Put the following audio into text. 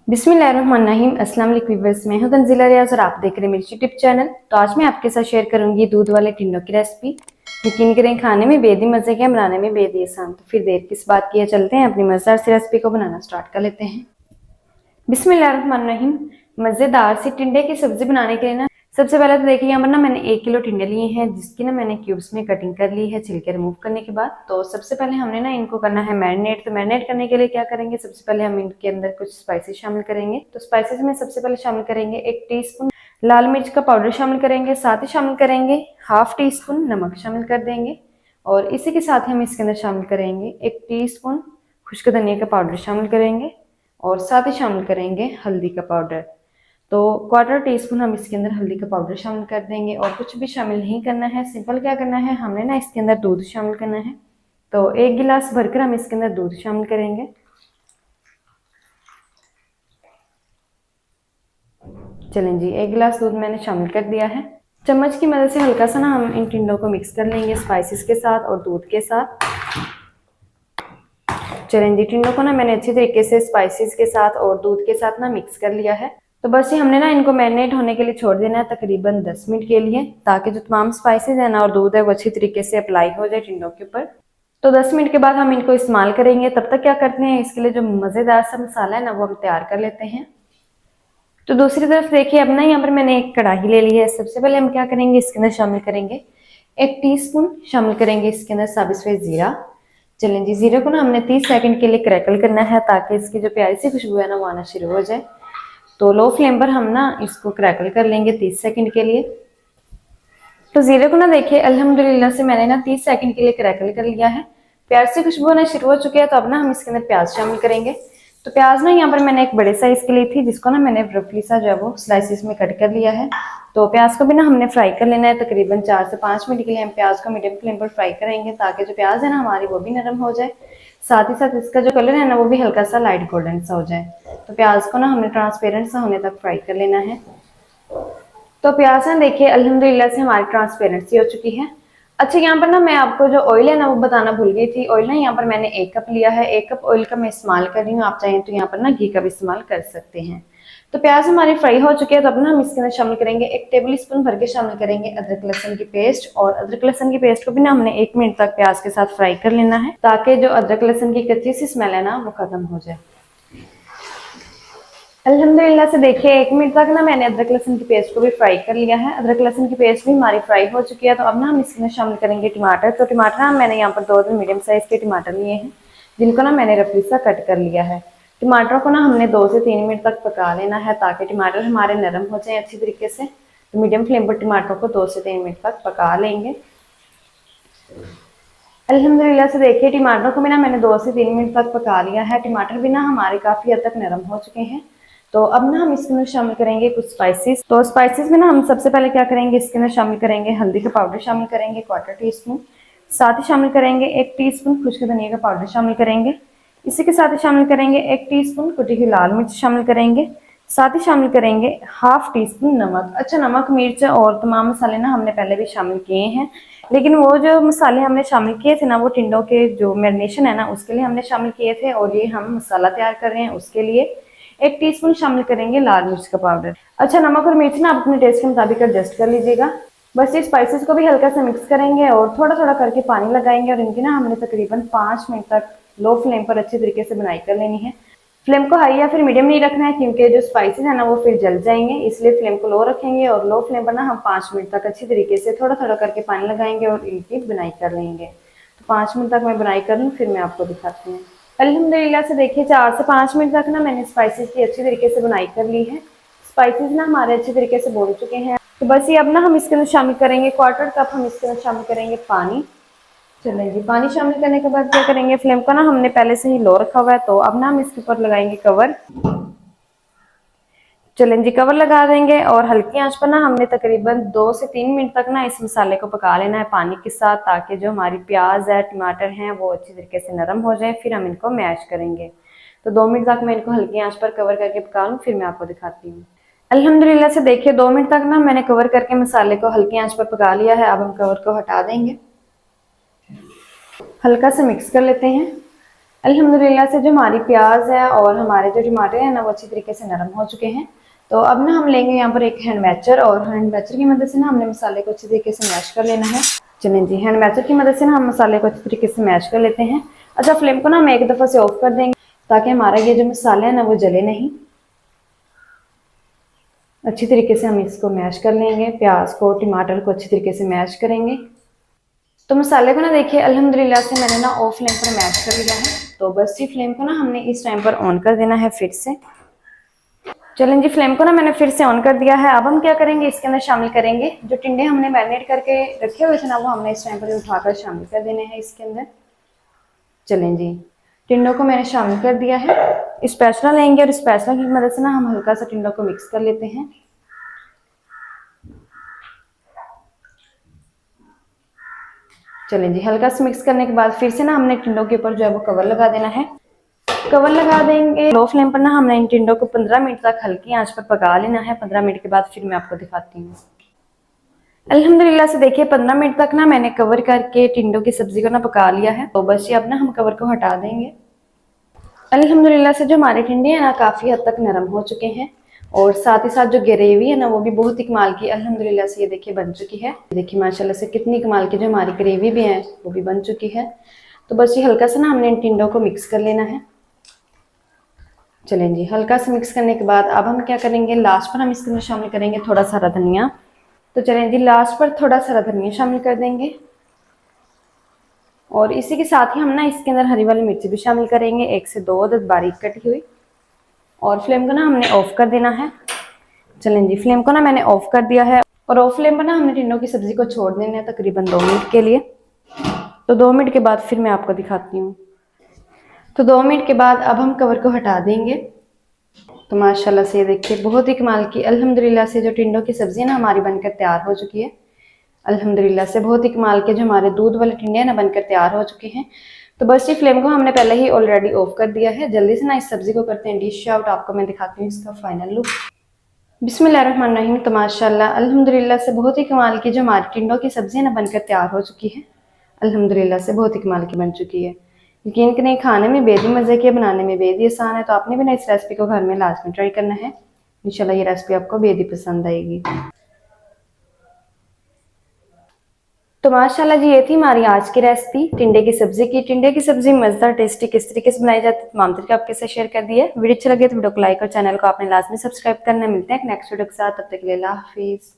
बिस्मिल्लाहिर्रहमानिर्रहीम। अस्सलाम वालेकुम व्यूअर्स, मैं हूं तंजीला रियाज और आप देख रहे हैं मेरी यूट्यूब चैनल। तो आज मैं आपके साथ शेयर करूंगी दूध वाले टिंडों की रेसिपी। यकीन करें खाने में बेहद ही मजे के, बनाने में बेहद ही आसान। तो फिर देर किस बात की है, चलते हैं अपनी मजेदार सी रेसिपी को बनाना स्टार्ट कर लेते हैं। बिस्मिल्लाहिर्रहमानिर्रहीम। मजेदार सी टिंडे की सब्जी बनाने के लिए ना सबसे पहले तो देखिए यहाँ पर ना मैंने 1 किलो टिंडे लिए हैं, जिसकी ना मैंने क्यूब्स में कटिंग कर ली है छिलके रिमूव करने के बाद। तो सबसे पहले हमने ना इनको करना है मैरिनेट। तो मैरिनेट करने के लिए क्या करेंगे, सबसे पहले हम इनके अंदर कुछ स्पाइसेस शामिल करेंगे। तो स्पाइसेस में सबसे पहले शामिल करेंगे 1 टीस्पून लाल मिर्च का पाउडर शामिल करेंगे, साथ ही शामिल करेंगे हाफ टी स्पून नमक शामिल कर देंगे। और इसी के साथ हम इसके अंदर शामिल करेंगे 1 टीस्पून खुश्क धनिया का पाउडर शामिल करेंगे और साथ ही शामिल करेंगे हल्दी का पाउडर। तो 1/4 टीस्पून हम इसके अंदर हल्दी का पाउडर शामिल कर देंगे। और कुछ भी शामिल नहीं करना है, सिंपल क्या करना है, हमने ना इसके अंदर दूध शामिल करना है। तो 1 गिलास भरकर हम इसके अंदर दूध शामिल करेंगे। चलें जी, 1 गिलास दूध मैंने शामिल कर दिया है। चम्मच की मदद से हल्का सा ना हम इन टिंडों को मिक्स कर लेंगे स्पाइसेस के साथ और दूध के साथ। चलें जी, टिंडों को ना मैंने अच्छी तरीके से स्पाइसेस के साथ और दूध के साथ ना मिक्स कर लिया है। तो बस ये हमने ना इनको मैरिनेट होने के लिए छोड़ देना है तकरीबन 10 मिनट के लिए, ताकि जो तमाम स्पाइसेस है ना और दूध है वो अच्छी तरीके से अप्लाई हो जाए टिंडों के ऊपर। तो 10 मिनट के बाद हम इनको इस्तेमाल करेंगे। तब तक क्या करते हैं, इसके लिए जो मज़ेदार सा मसाला है ना वो हम तैयार कर लेते हैं। तो दूसरी तरफ देखिए, अब ना यहाँ पर मैंने एक कढ़ाई ले ली है। सबसे पहले हम क्या करेंगे, इसके अंदर शामिल करेंगे 1 टीस्पून शामिल करेंगे इसके अंदर साबित सफ़ेद जीरा। चलें जी, जीरे को ना हमने 30 सेकंड के लिए क्रैकल करना है, ताकि इसकी जो प्यारी सी खुशबू है ना वो आना शुरू हो जाए। तो लो फ्लेम पर हम ना इसको क्रैकल कर लेंगे 30 सेकंड के लिए। तो जीरे को ना देखिए अल्हम्दुलिल्लाह से मैंने ना 30 सेकंड के लिए क्रैकल कर लिया है। प्याज से खुशबू आना शुरू हो चुकी है। तो अब ना हम इसके अंदर प्याज शामिल करेंगे। तो प्याज ना यहाँ पर मैंने एक बड़े साइज के लिए थी, जिसको ना मैंने रफली सा जो है वो स्लाइसिस में कट कर लिया है। तो प्याज को भी ना हमने फ्राई कर लेना है। तकरीबन 4 से 5 मिनट के लिए हम प्याज को मीडियम फ्लेम पर फ्राई करेंगे, ताकि जो प्याज है ना हमारी वो भी नरम हो जाए। साथ ही साथ इसका जो कलर है ना वो भी हल्का सा लाइट गोल्डन सा हो जाए। तो प्याज को ना हमने ट्रांसपेरेंट सा होने तक फ्राई कर लेना है। तो प्याज ना देखिए अल्हम्दुलिल्लाह से हमारी ट्रांसपेरेंसी हो चुकी है। अच्छा, यहाँ पर ना मैं आपको जो ऑयल है ना वो बताना भूल गई थी। ऑयल ना यहाँ पर मैंने 1 कप लिया है। 1 कप ऑयल का मैं इस्तेमाल कर रही हूँ। आप चाहें तो यहाँ पर ना घी का भी इस्तेमाल कर सकते हैं। तो प्याज हमारी फ्राई हो चुकी है। तो अब ना हम इसके अंदर शामिल करेंगे 1 टेबल स्पून भर के शामिल करेंगे अदरक लहसुन की पेस्ट। और अदरक लहसुन की पेस्ट को भी ना हमने 1 मिनट तक प्याज के साथ फ्राई कर लेना है, ताकि जो अदरक लहसुन की कच्ची सी स्मेल है ना वो खत्म हो जाए। अल्हम्दुलिल्लाह से देखिए 1 मिनट तक ना मैंने अदरक लहसुन की पेस्ट को भी फ्राई कर लिया है। अदरक लहसुन की पेस्ट भी हमारी फ्राई हो चुकी है। तो अब ना हम इसमें शामिल करेंगे टमाटर। तो टमाटर ना मैंने यहाँ पर 2 मीडियम साइज के टमाटर लिए हैं, जिनको ना मैंने रफली सा कट कर लिया है। टमाटरों को ना हमने 2 से 3 मिनट तक पका लेना है, ताकि टमाटर हमारे नरम हो जाए अच्छी तरीके से। तो मीडियम फ्लेम पर टमाटरों को 2 से 3 मिनट तक पका लेंगे। अल्हम्दुलिल्लाह से देखिए टमाटरों को भी ना मैंने 2 से 3 मिनट तक पका लिया है। टमाटर भी ना हमारे काफ़ी हद तक नरम हो चुके हैं। तो अब ना हम इसके अंदर शामिल करेंगे कुछ स्पाइसेस। तो स्पाइसेस में ना हम सबसे पहले क्या करेंगे, इसके अंदर शामिल करेंगे हल्दी का पाउडर शामिल करेंगे 1/4 टीस्पून। साथ ही शामिल करेंगे 1 टीस्पून खुश्क धनिया का पाउडर शामिल करेंगे। इसी के साथ ही शामिल करेंगे 1 टीस्पून कुटी हुई लाल मिर्च शामिल करेंगे। साथ ही शामिल करेंगे हाफ टी स्पून नमक। अच्छा, नमक मिर्च और तमाम मसाले ना हमने पहले भी शामिल किए हैं, लेकिन वो जो मसाले हमने शामिल किए थे ना वो टिंडों के जो मैरिनेशन है ना उसके लिए हमने शामिल किए थे। और ये हम मसाला तैयार कर रहे हैं उसके लिए 1 टीस्पून शामिल करेंगे लाल मिर्च का पाउडर। अच्छा, नमक और मिर्च ना आप अपने टेस्ट के मुताबिक एडजस्ट कर लीजिएगा। बस ये स्पाइसेस को भी हल्का सा मिक्स करेंगे और थोड़ा थोड़ा करके पानी लगाएंगे। और इनकी ना हमने तकरीबन 5 मिनट तक लो फ्लेम पर अच्छी तरीके से बनाई कर लेनी है। फ्लेम को हाई या फिर मीडियम नहीं रखना है, क्योंकि जो स्पाइसेस है ना वो फिर जल जाएंगे, इसलिए फ्लेम को लो रखेंगे। और लो फ्लेम पर ना हम 5 मिनट तक अच्छी तरीके से थोड़ा थोड़ा करके पानी लगाएंगे और इनकी बुनाई कर लेंगे। तो 5 मिनट तक मैं बुनाई कर लूँ, फिर मैं आपको दिखाती हूँ। अल्हम्दुलिल्लाह से देखिए 4 से 5 मिनट तक ना मैंने स्पाइसेस की अच्छी तरीके से बुनाई कर ली है। स्पाइसेस ना हमारे अच्छी तरीके से भून चुके हैं। तो बस ये अब ना हम इसके अंदर शामिल करेंगे 1/4 कप हम इसके अंदर शामिल करेंगे पानी। चलें जी, पानी शामिल करने के बाद क्या करेंगे, फ्लेम को ना हमने पहले से ही लो रखा हुआ है। तो अब ना हम इसके ऊपर लगाएंगे कवर। चलें जी, कवर लगा देंगे और हल्की आंच पर ना हमने तकरीबन 2 से 3 मिनट तक ना इस मसाले को पका लेना है पानी के साथ, ताकि जो हमारी प्याज है टमाटर हैं वो अच्छी तरीके से नरम हो जाए। फिर हम इनको मैश करेंगे। तो 2 मिनट तक मैं इनको हल्की आंच पर कवर करके पका लूँ, फिर मैं आपको दिखाती हूँ। अल्हम्दुलिल्लाह से देखिए 2 मिनट तक ना मैंने कवर करके मसाले को हल्की आंच पर पका लिया है। अब हम कवर को हटा देंगे, हल्का से मिक्स कर लेते हैं। अल्हम्दुलिल्लाह से जो हमारी प्याज है और हमारे जो टमाटर हैं ना वो अच्छी तरीके से नरम हो चुके हैं। तो अब ना हम लेंगे यहाँ पर एक हैंड मैचर, और हैंड मैचर की मदद से ना हमने मसाले को अच्छी तरीके से मैश कर लेना है। चलें जी, हैंड मैचर की मदद से ना हम मसाले को अच्छी तरीके से मैश कर लेते हैं। अच्छा, फ्लेम को ना हम एक दफ़ा से ऑफ कर देंगे ताकि हमारा ये जो मसाले हैं ना वो जले नहीं। अच्छी तरीके से हम इसको मैश कर लेंगे, प्याज को टमाटर को अच्छी तरीके से मैश करेंगे। तो मसाले को ना देखिए अल्हम्दुलिल्लाह से मैंने ना ऑफ फ्लेम पर मैश कर लिया है। तो बस ये फ्लेम को ना हमने इस टाइम पर ऑन कर देना है फिर से। चलें जी, फ्लेम को ना मैंने फिर से ऑन कर दिया है। अब हम क्या करेंगे, इसके अंदर शामिल करेंगे जो टिंडे हमने मैरिनेट करके रखे हुए थे ना, वो हमने इस टाइम पर उठाकर शामिल कर देने हैं इसके अंदर। चलें जी, टिंडों को मैंने शामिल कर दिया है। स्पैचुला लेंगे और स्पैचुला की मदद से ना हम हल्का सा टिंडों को मिक्स कर लेते हैं। चलें जी, हल्का से मिक्स करने के बाद फिर से ना हमने टिंडों के ऊपर जो है वो कवर लगा देना है। कवर लगा देंगे। लो फ्लेम पर ना हमने इन टिंडों को 15 मिनट तक हल्की आंच पर पका लेना है। 15 मिनट के बाद फिर मैं आपको दिखाती हूँ। अल्हम्दुलिल्लाह से देखिए 15 मिनट तक ना मैंने कवर करके टिंडों की सब्जी को ना पका लिया है। तो बस ये अब ना हम कवर को हटा देंगे। अल्हम्दुलिल्लाह से जो हमारे टिंडे हैं ना काफ़ी हद तक नरम हो चुके हैं, और साथ ही साथ जो ग्रेवी है ना वो भी बहुत ही कमाल की अल्हम्दुलिल्लाह से ये देखिए बन चुकी है। देखिए माशाल्लाह से कितनी कमाल की जो हमारी ग्रेवी भी है वो भी बन चुकी है। तो बस ये हल्का सा ना हमने इन टिंडों को मिक्स कर लेना है। चलें जी, हल्का सा मिक्स करने के बाद अब हम क्या करेंगे, लास्ट पर हम इसके अंदर शामिल करेंगे थोड़ा सा हरा धनिया। तो चलें जी, लास्ट पर थोड़ा सा हरा धनिया शामिल कर देंगे, और इसी के साथ ही हम ना इसके अंदर हरी वाली मिर्ची भी शामिल करेंगे, 1 से 2 अदद बारीक कटी हुई। और फ्लेम को ना हमने ऑफ कर देना है। चलें जी, फ्लेम को ना मैंने ऑफ कर दिया है, और ऑफ फ्लेम पर ना हमने टिंडों की सब्जी को छोड़ देना है तकरीबन 2 मिनट के लिए। तो 2 मिनट के बाद फिर मैं आपको दिखाती हूँ। तो 2 मिनट के बाद अब हम कवर को हटा देंगे। तो माशाल्लाह से ये देखिए बहुत ही कमाल की अल्हम्दुलिल्लाह से जो टिंडों की सब्जी ना हमारी बनकर तैयार हो चुकी है। अल्हम्दुलिल्लाह से बहुत ही कमाल के जो हमारे दूध वाले टिंडे हैं ना बनकर तैयार हो चुके हैं। तो बस ये फ्लेम को हमने पहले ही ऑलरेडी ऑफ कर दिया है। जल्दी से ना इस सब्जी को करते हैं डिश आउट। आपको मैं दिखाती हूँ इसका फाइनल लुक। बिस्मिल्लाहिर्रहमानिर्रहीम। तो माशाल्लाह अल्हम्दुलिल्लाह से बहुत ही कमाल की जो हमारी टिंडों की सब्जी है ना बनकर तैयार हो चुकी है। अल्हम्दुलिल्लाह से बहुत ही कमाल की बन चुकी है। यकीन करें, खाने में बेहद ही मज़े की, बनाने में बेहद ही आसान है। तो आपने भी ना इस रेसिपी को घर में लाजमी ट्राई करना है। इंशाल्लाह ये रेसिपी आपको बेहद ही पसंद आएगी। तो माशाल्लाह जी, ये थी हमारी आज की रेसिपी टिंडे की सब्जी की। टिंडे की सब्जी मज़ेदार टेस्टी किस तरीके से बनाई जाती है तमाम तरीके आपके साथ शेयर कर दिए। वीडियो अच्छा लगे तो वीडियो को लाइक और चैनल को आपने लाजमी सब्सक्राइब करना। मिलते हैं नेक्स्ट वीडियो के साथ, तब तक के लिए अल्लाह हाफिज़।